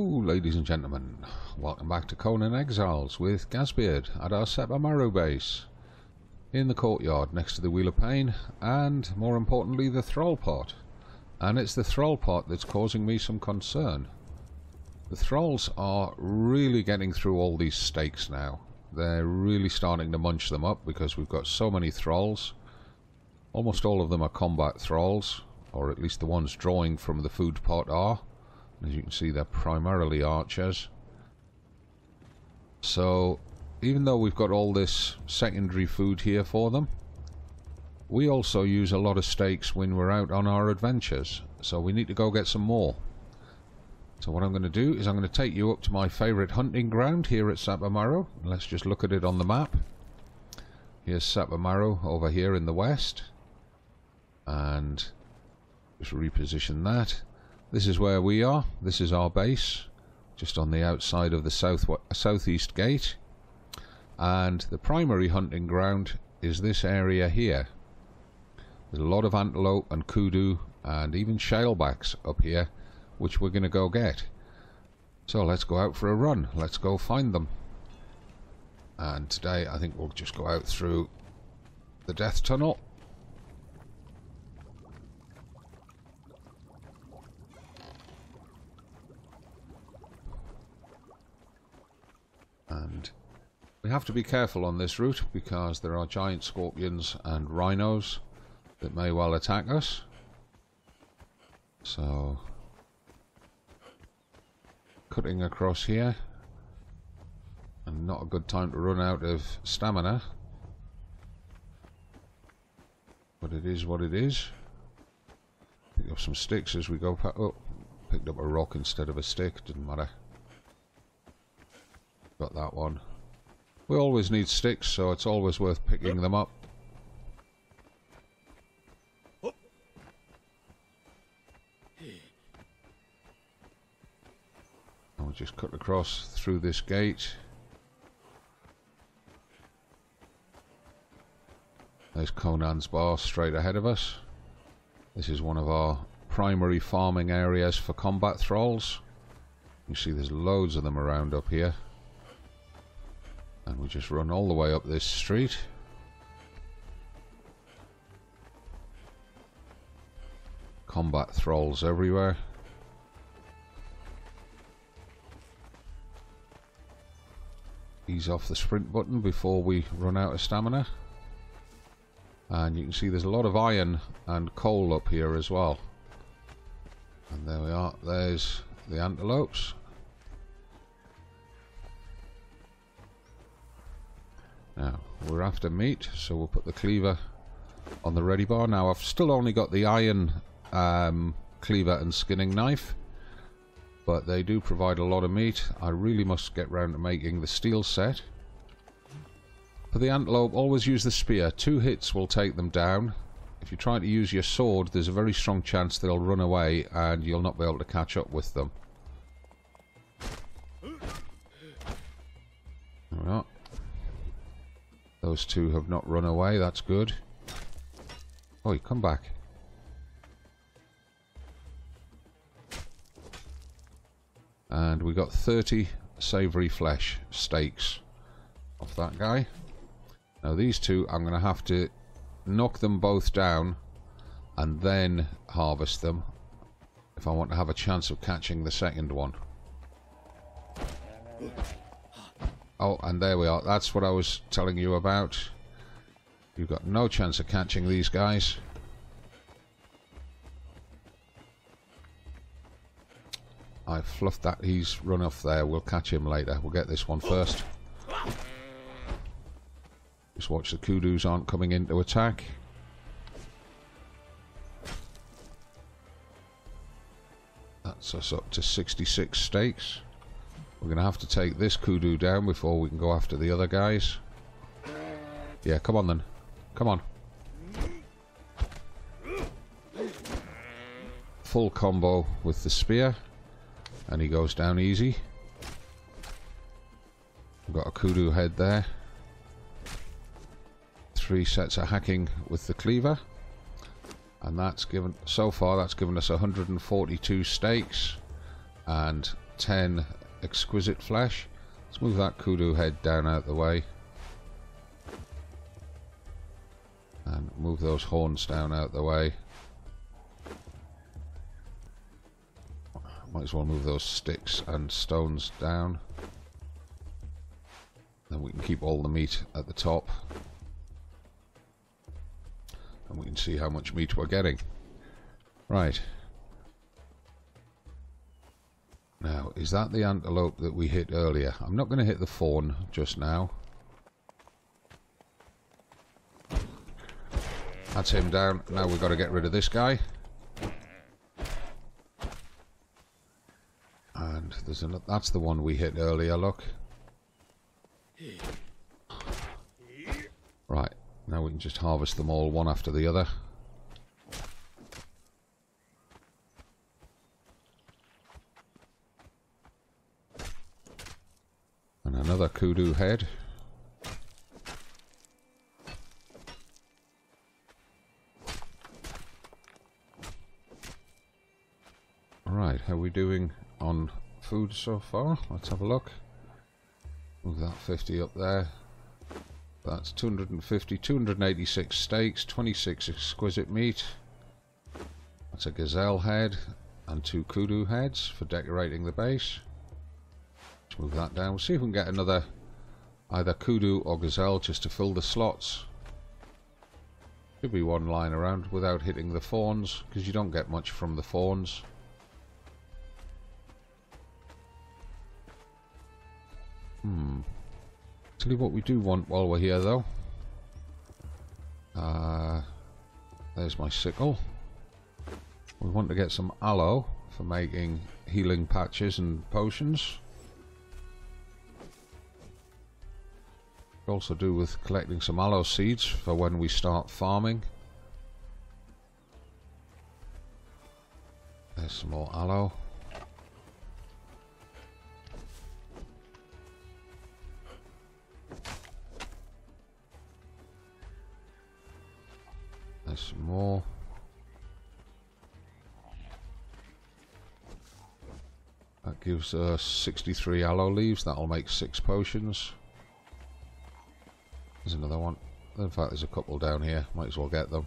ladies and gentlemen, welcome back to Conan Exiles with Gazbeard at our Sepermaru base in the courtyard next to the Wheel of Pain and, more importantly, the thrall pot. And it's the thrall pot that's causing me some concern. The thralls are really getting through all these stakes now. They're really starting to munch them up because we've got so many thralls. Almost all of them are combat thralls, or at least the ones drawing from the food pot are. As you can see, they're primarily archers. So, even though we've got all this secondary food here for them, we also use a lot of steaks when we're out on our adventures. So we need to go get some more. So what I'm going to do is I'm going to take you up to my favourite hunting ground here at Sepermaru. Let's just look at it on the map. Here's Sepermaru over here in the west. And just reposition that. This is where we are. This is our base, just on the outside of the southeast gate. And the primary hunting ground is this area here. There's a lot of antelope and kudu and even shalebacks up here, which we're going to go get. So let's go out for a run. Let's go find them. And today I think we'll just go out through the death tunnel. And we have to be careful on this route because there are giant scorpions and rhinos that may well attack us. So, cutting across here, and not a good time to run out of stamina, but it is what it is. Pick up some sticks as we go. Oh, picked up a rock instead of a stick, didn't matter. Got that one. We always need sticks, so it's always worth picking them up. And we'll just cut across through this gate. There's Conan's bar straight ahead of us. This is one of our primary farming areas for combat thralls. You see there's loads of them around up here. And we just run all the way up this street. Combat thralls everywhere. Ease off the sprint button before we run out of stamina. And you can see there's a lot of iron and coal up here as well. And there we are. There's the antelopes. Now, we're after meat, so we'll put the cleaver on the ready bar. Now, I've still only got the iron cleaver and skinning knife, but they do provide a lot of meat. I really must get round to making the steel set. For the antelope, always use the spear. 2 hits will take them down. If you try to use your sword, there's a very strong chance they'll run away and you'll not be able to catch up with them. There we are. Those 2 have not run away, that's good. Oi, come back. And we got 30 savoury flesh steaks off that guy. Now these 2, I'm going to have to knock them both down and then harvest them if I want to have a chance of catching the second one. Oh, and there we are. That's what I was telling you about. You've got no chance of catching these guys. I fluffed that. He's run off there. We'll catch him later. We'll get this one first. Just watch the kudus aren't coming in to attack. That's us up to 66 steaks. We're going to have to take this kudu down before we can go after the other guys. Yeah, come on then. Come on. Full combo with the spear. And he goes down easy. We've got a kudu head there. 3 sets of hacking with the cleaver. And that's given, so far, that's given us 142 steaks. And 10 exquisite flesh. Let's move that kudu head down out the way. And move those horns down out the way. Might as well move those sticks and stones down. Then we can keep all the meat at the top. And we can see how much meat we're getting. Right. Now, is that the antelope that we hit earlier? I'm not going to hit the fawn just now. That's him down. Now we've got to get rid of this guy. And there's that's the one we hit earlier, look. Right, now we can just harvest them all one after the other. And another kudu head. Right, how are we doing on food so far? Let's have a look. Move that 50 up there. That's 250, 286 steaks, 26 exquisite meat. That's a gazelle head and 2 kudu heads for decorating the base. Let's move that down. We'll see if we can get another either kudu or gazelle just to fill the slots. Should be one lying around without hitting the fawns, because you don't get much from the fawns. Tell you what we do want while we're here though. There's my sickle. We want to get some aloe for making healing patches and potions. Could also do with collecting some aloe seeds for when we start farming. There's some more aloe. There's some more. That gives us 63 aloe leaves. That'll make 6 potions. There's another one. In fact, there's a couple down here. Might as well get them.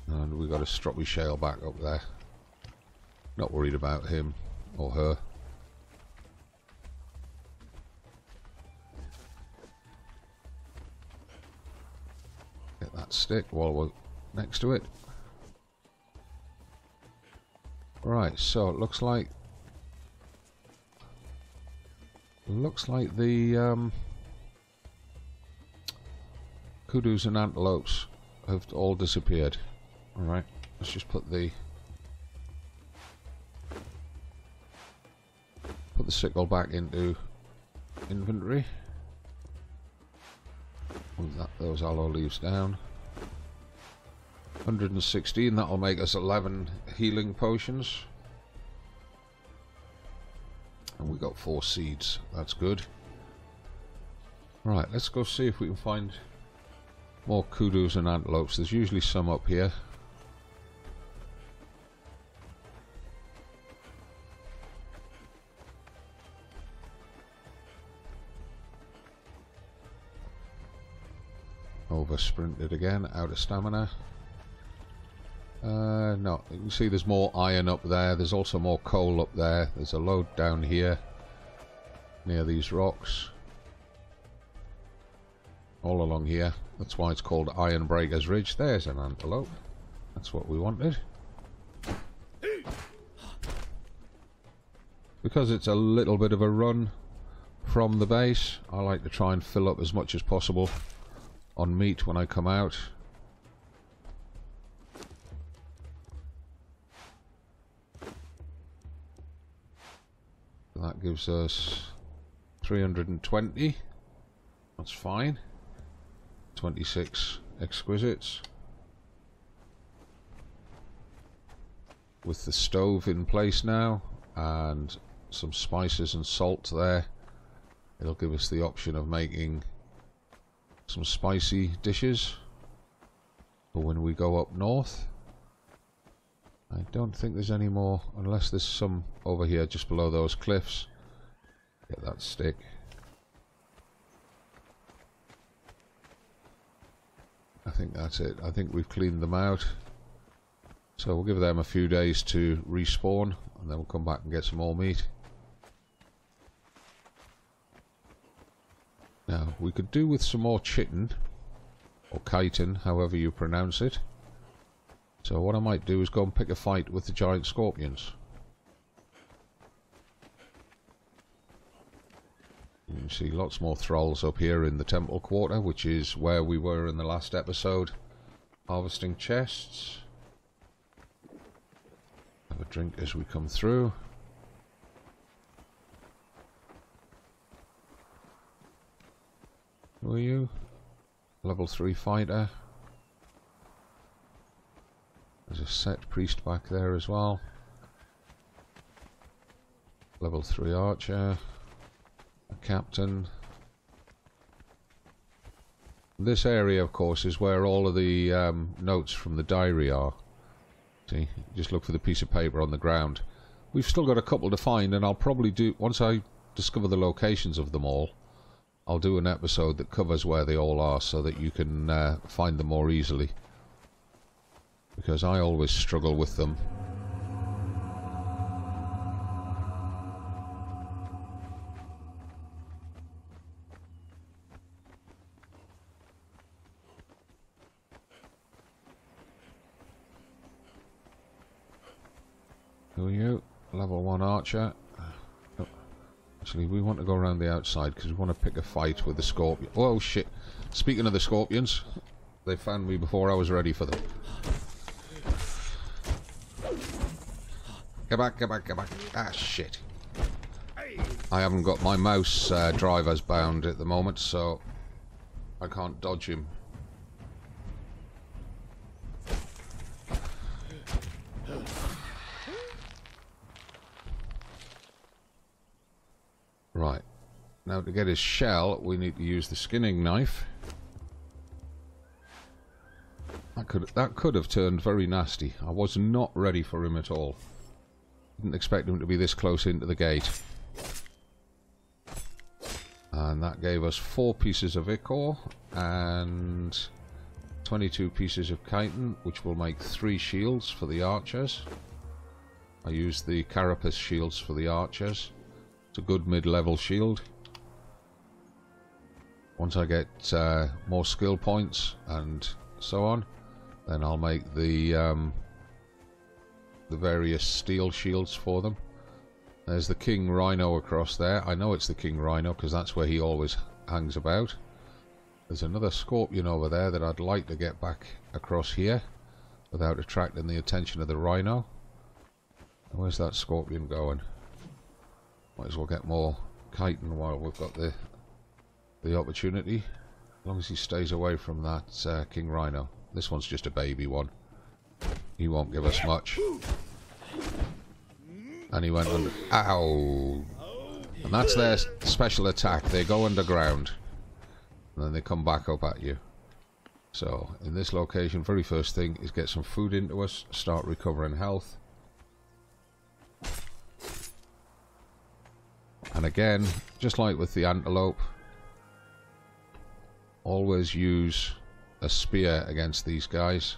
And we've got a stroppy shale back up there. Not worried about him or her. Get that stick while we're next to it. Right, so it looks like the kudus and antelopes have all disappeared. Alright, let's just put the sickle back into inventory. Move those aloe leaves down. 116, that'll make us 11 healing potions. And we got 4 seeds, that's good. Right, let's go see if we can find more kudus and antelopes. There's usually some up here. Over sprinted again, out of stamina. No, you can see there's more iron up there. There's also more coal up there. There's a load down here near these rocks. All along here. That's why it's called Iron Breakers Ridge. There's an antelope. That's what we wanted. Because it's a little bit of a run from the base, I like to try and fill up as much as possible on meat when I come out. That gives us 320. That's fine. 26 exquisites. With the stove in place now and some spices and salt there, it'll give us the option of making some spicy dishes. But when we go up north, I don't think there's any more, unless there's some over here just below those cliffs. Get that stick. I think that's it. I think we've cleaned them out. So we'll give them a few days to respawn, and then we'll come back and get some more meat. Now, we could do with some more chitin, or chitin, however you pronounce it. So what I might do is go and pick a fight with the giant scorpions. You can see lots more thralls up here in the temple quarter, which is where we were in the last episode, harvesting chests. Have a drink as we come through. Who are you? Level 3 fighter. There's a set priest back there as well. Level 3 archer. A captain. This area, of course, is where all of the notes from the diary are. See, just look for the piece of paper on the ground. We've still got a couple to find, and I'll probably do, once I discover the locations of them all, I'll do an episode that covers where they all are so that you can find them more easily. Because I always struggle with them. Who are you? Level 1 archer. Oh, actually, we want to go around the outside because we want to pick a fight with the scorpion. Oh shit! Speaking of the scorpions, they found me before I was ready for them. Get back, get back, get back. Ah, shit. I haven't got my mouse drivers bound at the moment, so I can't dodge him. Right. Now to get his shell, we need to use the skinning knife. That could have turned very nasty. I was not ready for him at all. Didn't expect him to be this close into the gate. And that gave us 4 pieces of ichor and 22 pieces of chitin, which will make 3 shields for the archers. I used the carapace shields for the archers. It's a good mid-level shield. Once I get more skill points and so on, then I'll make the various steel shields for them. There's the King Rhino across there. I know it's the King Rhino because that's where he always hangs about. There's another scorpion over there that I'd like to get back across here without attracting the attention of the Rhino. Where's that scorpion going? Might as well get more chitin while we've got the opportunity. As long as he stays away from that King Rhino. This one's just a baby one. He won't give us much. And he went under. Ow! And that's their special attack. They go underground. And then they come back up at you. So, in this location, very first thing is get some food into us. Start recovering health. And again, just like with the antelope, always use a spear against these guys.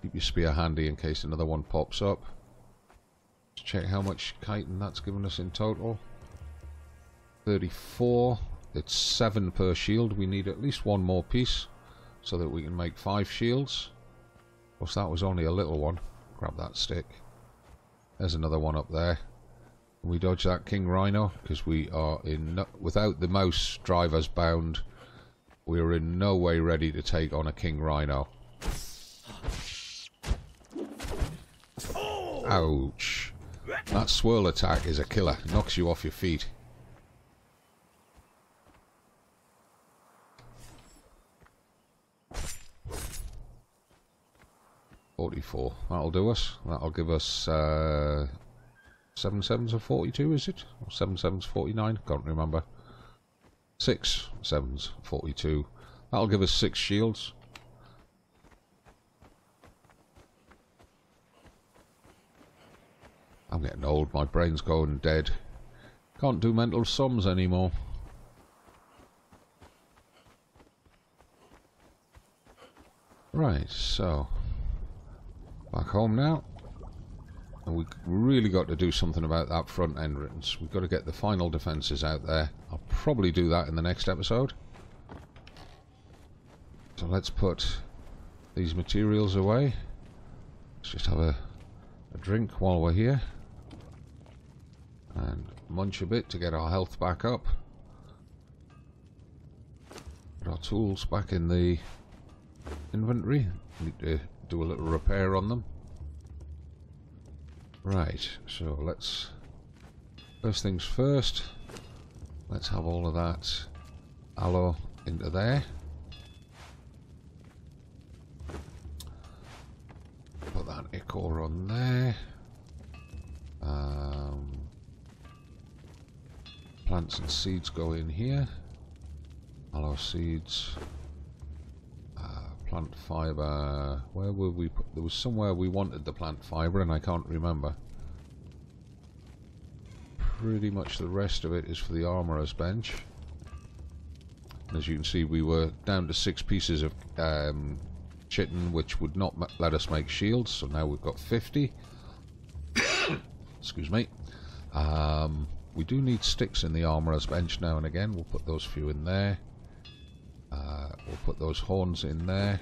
Keep your spear handy in case another one pops up. Let's check how much chitin that's given us in total. 34. It's 7 per shield. We need at least 1 more piece so that we can make 5 shields. Of course, that was only a little one. Grab that stick. There's another one up there. Can we dodge that King Rhino? Because we are in without the mouse drivers bound, we are in no way ready to take on a King Rhino. Ouch. That swirl attack is a killer. Knocks you off your feet. $44. That'll do us. That'll give us 7 sevens of 42, is it? Or 7 sevens 49? Can't remember. 6 sevens 42. That'll give us 6 shields. I'm getting old, my brain's going dead. Can't do mental sums anymore. Right, so back home now. And we really got to do something about that front entrance. We've got to get the final defences out there. I'll probably do that in the next episode. So let's put these materials away. Let's just have a drink while we're here. And munch a bit to get our health back up. Put our tools back in the inventory. Need to do a little repair on them. Right, so let's, first things first, let's have all of that alloy into there. Put that ichor on there. Plants and seeds go in here. Alloy seeds. Plant fibre, where were we put? There was somewhere we wanted the plant fibre and I can't remember. Pretty much the rest of it is for the armourer's bench. And as you can see, we were down to 6 pieces of chitin, which would not let us make shields, so now we've got 50. Excuse me. We do need sticks in the armourer's bench now and again. We'll put those few in there. We'll put those horns in there.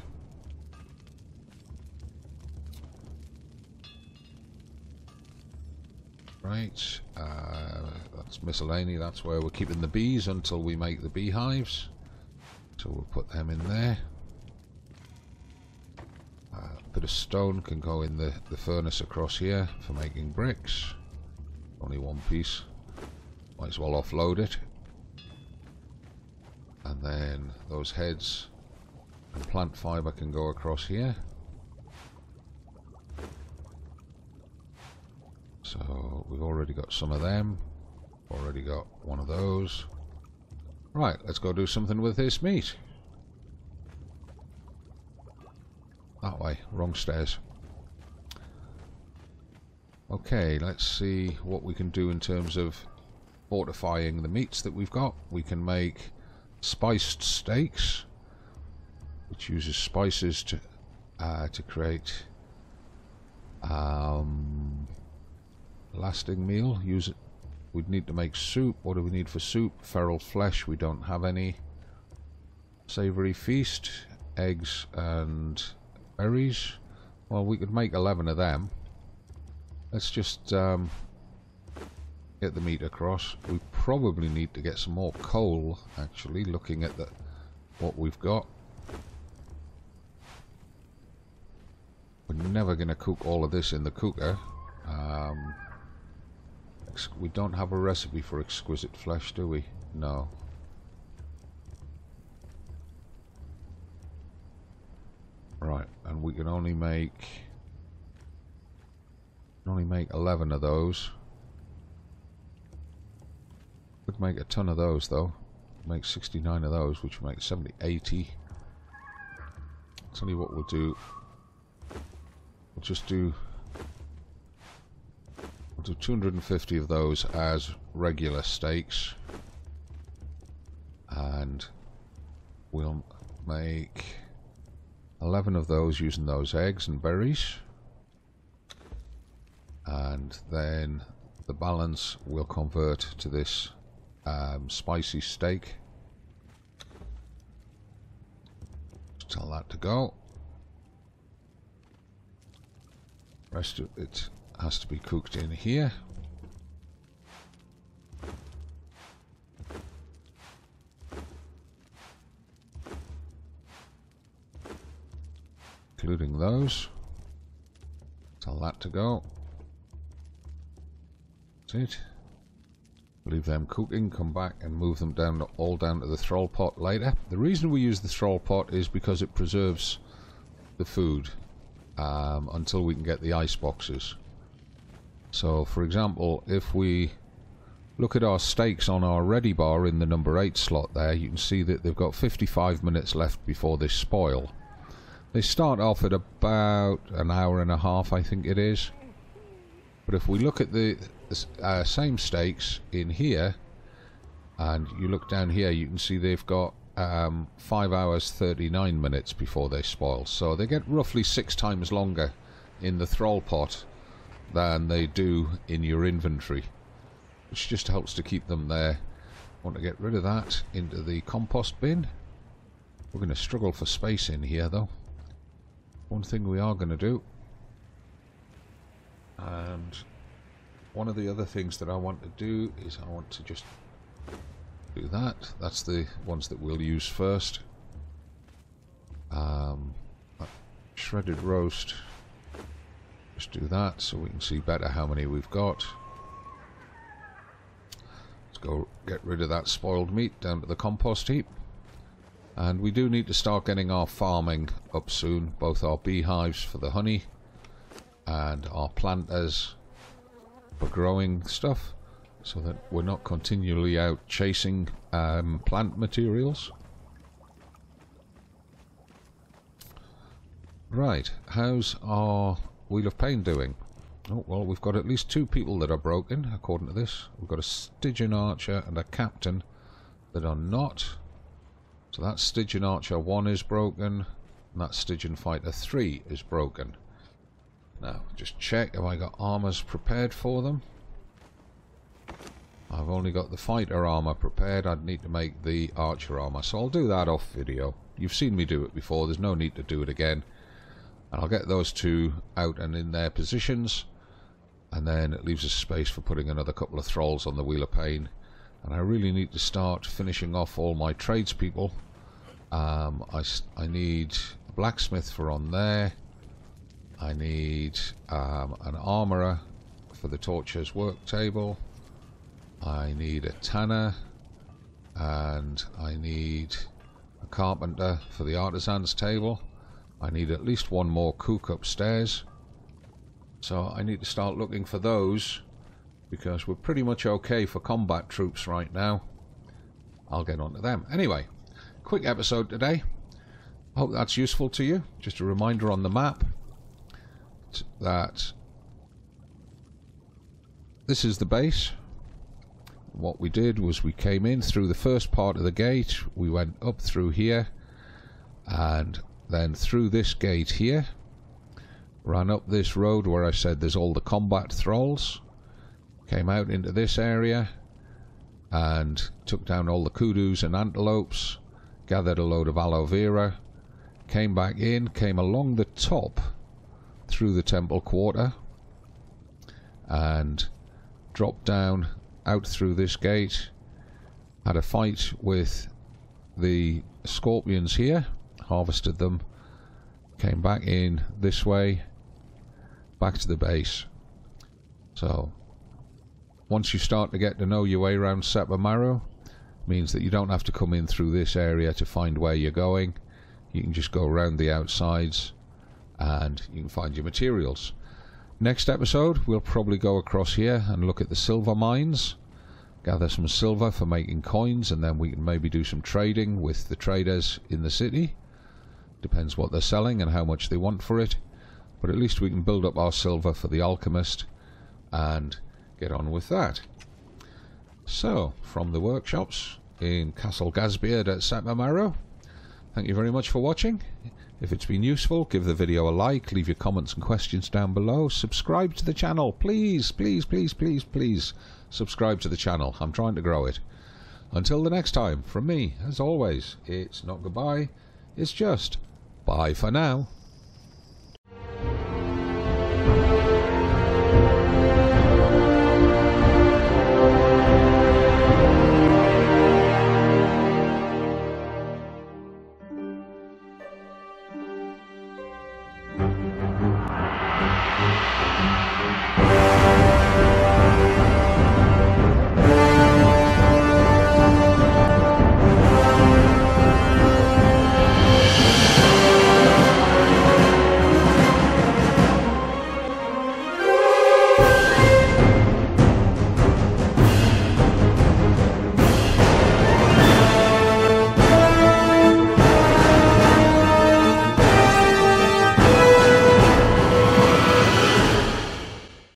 Right, that's miscellany. That's where we're keeping the bees until we make the beehives. So we'll put them in there. A bit of stone can go in the furnace across here for making bricks. Only one piece. Might as well offload it. And then those heads and plant fibre can go across here. So we've already got some of them. Already got one of those. Right, let's go do something with this meat. That way, wrong stairs. Okay, let's see what we can do in terms of fortifying the meats that we've got. We can make spiced steaks, which uses spices to create lasting meal. Use it. We'd need to make soup. What do we need for soup? Feral flesh. We don't have any. Savoury feast, eggs and berries. Well, we could make 11 of them. Let's just get the meat across. We probably need to get some more coal, actually, looking at what we've got. We're never going to cook all of this in the cooker. We don't have a recipe for exquisite flesh, do we? No. Right, and we can only make 11 of those. Could make a ton of those though. Make 69 of those, which will make 70, 80. I'll tell you what we'll do. We'll just do 250 of those as regular steaks, and we'll make 11 of those using those eggs and berries, and then the balance we'll convert to this spicy steak. Just tell that to go. Rest of it has to be cooked in here. Including those. Tell that to go. That's it. Leave them cooking, come back and move them down, all down to the thrall pot later. The reason we use the thrall pot is because it preserves the food until we can get the ice boxes. So, for example, if we look at our steaks on our ready bar in the number 8 slot there, you can see that they've got 55 minutes left before they spoil. They start off at about an hour and a half, I think it is. But if we look at the same steaks in here, and you look down here, you can see they've got 5 hours 39 minutes before they spoil. So they get roughly 6 times longer in the thrall pot than they do in your inventory, which just helps to keep them there. Want to get rid of that into the compost bin. We're going to struggle for space in here though. One thing we are going to do, and one of the other things that I want to do is I want to just do that. That's the ones that we'll use first. Shredded roast. Just do that so we can see better how many we've got. Let's go get rid of that spoiled meat down to the compost heap. And we do need to start getting our farming up soon, both our beehives for the honey and our planters for growing stuff, so that we're not continually out chasing plant materials. Right, how's our Wheel of Pain doing? Oh, well, we've got at least 2 people that are broken, according to this. We've got a Stygian Archer and a Captain that are not. So that Stygian Archer 1 is broken, and that Stygian Fighter 3 is broken. Now, just check, have I got armors prepared for them? I've only got the fighter armor prepared. I'd need to make the archer armor, so I'll do that off video. You've seen me do it before, there's no need to do it again. And I'll get those 2 out and in their positions, and then it leaves us space for putting another couple of thralls on the Wheel of Pain. And I really need to start finishing off all my tradespeople. I need a blacksmith for on there. I need an armourer for the torches work table. I need a tanner, and I need a carpenter for the artisan's table. I need at least 1 more cook upstairs. So I need to start looking for those, because we're pretty much okay for combat troops right now. I'll get on to them. Anyway, quick episode today. Hope that's useful to you. Just a reminder on the map that this is the base. What we did was we came in through the first part of the gate, we went up through here, and then through this gate here, ran up this road where I said there's all the combat thralls, came out into this area and took down all the kudus and antelopes, gathered a load of aloe vera, came back in, came along the top through the temple quarter, and dropped down out through this gate, had a fight with the scorpions here, harvested them, came back in this way, back to the base. So once you start to get to know your way around Sepermaru, means that you don't have to come in through this area to find where you're going. You can just go around the outsides and you can find your materials. Next episode we'll probably go across here and look at the silver mines, gather some silver for making coins, and then we can maybe do some trading with the traders in the city. Depends what they're selling and how much they want for it, but at least we can build up our silver for the alchemist and get on with that. So, from the workshops in Castle Gazbeard at Sepermaru, thank you very much for watching. If it's been useful, give the video a like, leave your comments and questions down below, subscribe to the channel, please, please, please, please, please subscribe to the channel. I'm trying to grow it. Until the next time, from me, as always, it's not goodbye, it's just bye for now.